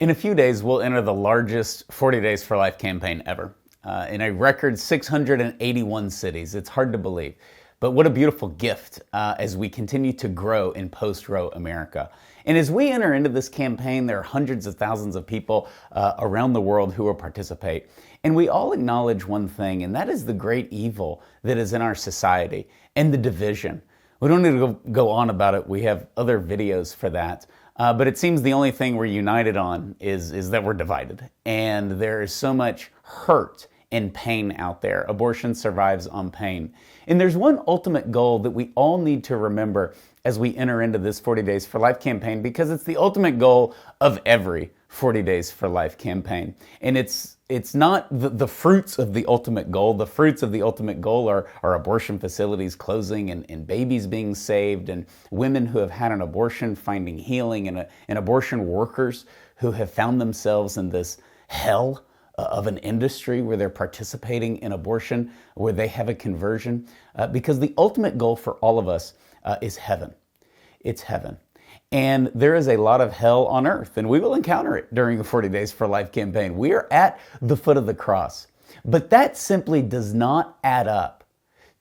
In a few days, we'll enter the largest 40 Days for Life campaign ever. In a record 681 cities. It's hard to believe. But what a beautiful gift as we continue to grow in post-Roe America. And as we enter into this campaign, there are hundreds of thousands of people around the world who will participate. And we all acknowledge one thing, and that is the great evil that is in our society and the division. We don't need to go on about it. We have other videos for that. But it seems the only thing we're united on is that we're divided. And there is so much hurt and pain out there. Abortion survives on pain. And there's one ultimate goal that we all need to remember as we enter into this 40 Days for Life campaign, because it's the ultimate goal of every 40 Days for Life campaign. And it's not the fruits of the ultimate goal. The fruits of the ultimate goal are abortion facilities closing and babies being saved and women who have had an abortion finding healing and abortion workers who have found themselves in this hell of an industry where they're participating in abortion, where they have a conversion. Because the ultimate goal for all of us is heaven. It's heaven. And there is a lot of hell on earth, and we will encounter it during the 40 Days for Life campaign. We are at the foot of the cross. But that simply does not add up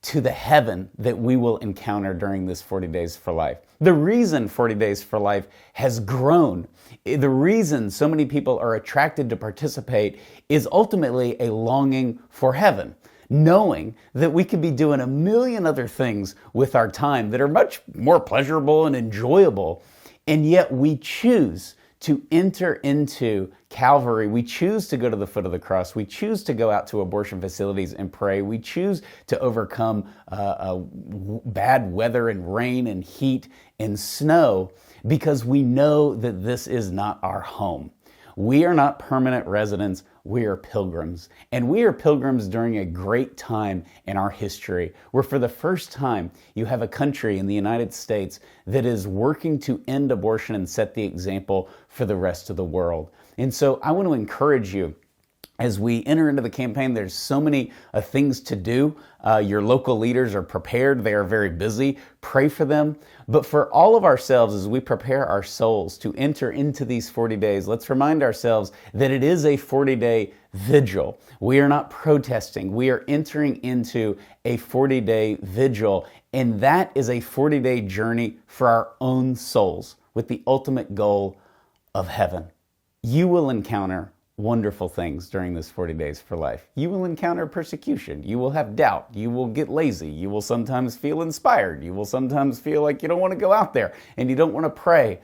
to the heaven that we will encounter during this 40 Days for Life. The reason 40 Days for Life has grown, the reason so many people are attracted to participate is ultimately a longing for heaven, knowing that we could be doing a million other things with our time that are much more pleasurable and enjoyable, and yet we choose to enter into Calvary. We choose to go to the foot of the cross. We choose to go out to abortion facilities and pray. We choose to overcome bad weather and rain and heat and snow because we know that this is not our home. We are not permanent residents. We are pilgrims. And we are pilgrims during a great time in our history where for the first time you have a country in the United States that is working to end abortion and set the example for the rest of the world. And so I want to encourage you as we enter into the campaign. There's so many things to do. Your local leaders are prepared. They are very busy. Pray for them. But for all of ourselves, as we prepare our souls to enter into these 40 days, let's remind ourselves that it is a 40-day vigil. We are not protesting. We are entering into a 40-day vigil, and that is a 40-day journey for our own souls with the ultimate goal of heaven. You will encounter wonderful things during this 40 Days for Life. You will encounter persecution. You will have doubt. You will get lazy. You will sometimes feel inspired. You will sometimes feel like you don't want to go out there and you don't want to pray.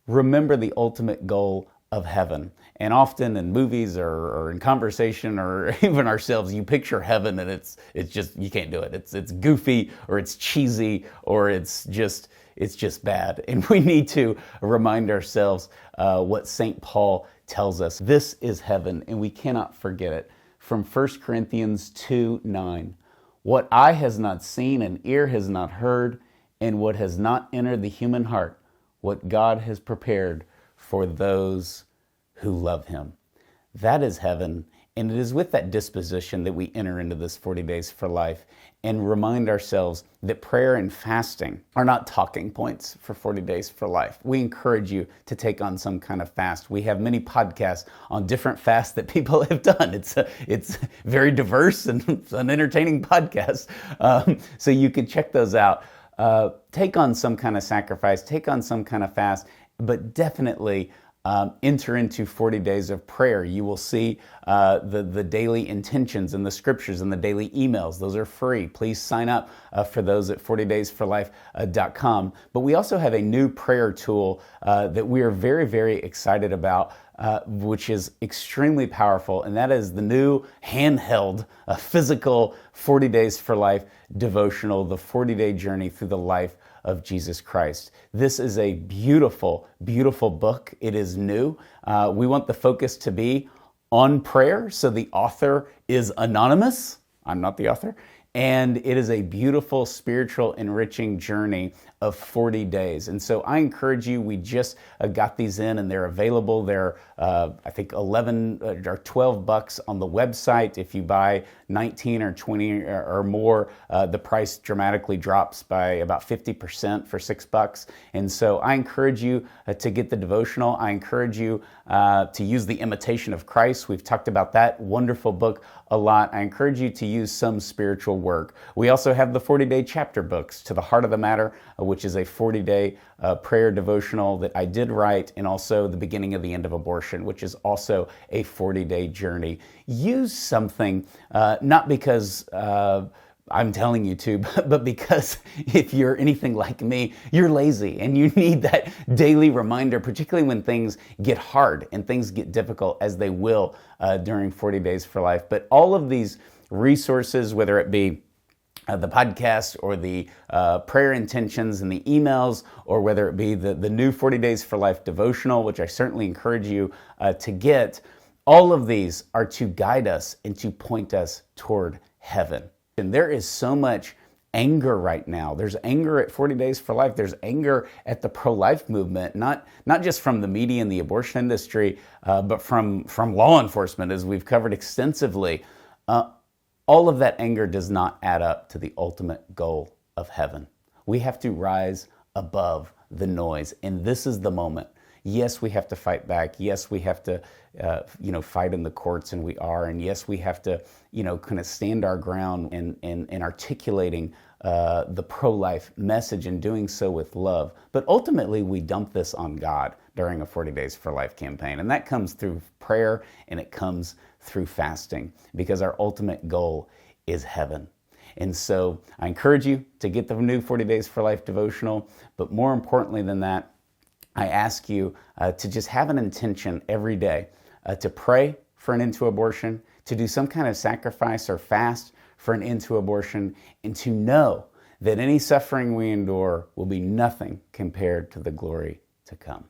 Remember the ultimate goal of heaven. And often in movies or in conversation or even ourselves, you picture heaven and it's just, you can't do it. It's goofy or it's cheesy or it's just bad. And we need to remind ourselves what St. Paul tells us. This is heaven, and we cannot forget it. From 1 Corinthians 2:9, what eye has not seen and ear has not heard, and what has not entered the human heart, what God has prepared for those who love him. That is heaven. And it is with that disposition that we enter into this 40 Days for Life and remind ourselves that prayer and fasting are not talking points for 40 Days for Life. We encourage you to take on some kind of fast. We have many podcasts on different fasts that people have done. It's very diverse and an entertaining podcast. So you can check those out. Take on some kind of sacrifice, take on some kind of fast, but definitely enter into 40 days of prayer. You will see the daily intentions and the scriptures and the daily emails. Those are free. Please sign up for those at 40daysforlife.com. But we also have a new prayer tool that we are very, very excited about, which is extremely powerful, and that is the new handheld, physical 40 Days for Life devotional, the 40-day journey through the life of Jesus Christ. This is a beautiful, beautiful book. It is new. We want the focus to be on prayer, so the author is anonymous. I'm not the author. And it is a beautiful, spiritual, enriching journey of 40 days. And so I encourage you, we just got these in and they're available. They're, I think, 11 or 12 bucks on the website. If you buy 19 or 20 or more, the price dramatically drops by about 50% for $6. And so I encourage you to get the devotional. I encourage you to use the Imitation of Christ. We've talked about that wonderful book a lot. I encourage you to use some spiritual work. We also have the 40-day chapter books, To the Heart of the Matter, which is a 40-day prayer devotional that I did write, and also The Beginning of the End of Abortion, which is also a 40-day journey. Use something, not because I'm telling you to, but because if you're anything like me, you're lazy and you need that daily reminder, particularly when things get hard and things get difficult, as they will during 40 Days for Life. But all of these resources, whether it be the podcast or the prayer intentions and the emails, or whether it be the new 40 Days for Life devotional, which I certainly encourage you to get, all of these are to guide us and to point us toward heaven. And there is so much anger right now. There's anger at 40 Days for Life. There's anger at the pro-life movement, not just from the media and the abortion industry, but from law enforcement, as we've covered extensively. All of that anger does not add up to the ultimate goal of heaven. We have to rise above the noise, and this is the moment. Yes, we have to fight back. Yes, we have to, fight in the courts, and we are. And yes, we have to, kind of stand our ground in articulating the pro-life message, and doing so with love. But ultimately, we dump this on God during a 40 Days for Life campaign. And that comes through prayer, and it comes through fasting, because our ultimate goal is heaven. And so I encourage you to get the new 40 Days for Life devotional. But more importantly than that, I ask you to just have an intention every day to pray for an end to abortion, to do some kind of sacrifice or fast for an end to abortion, and to know that any suffering we endure will be nothing compared to the glory to come.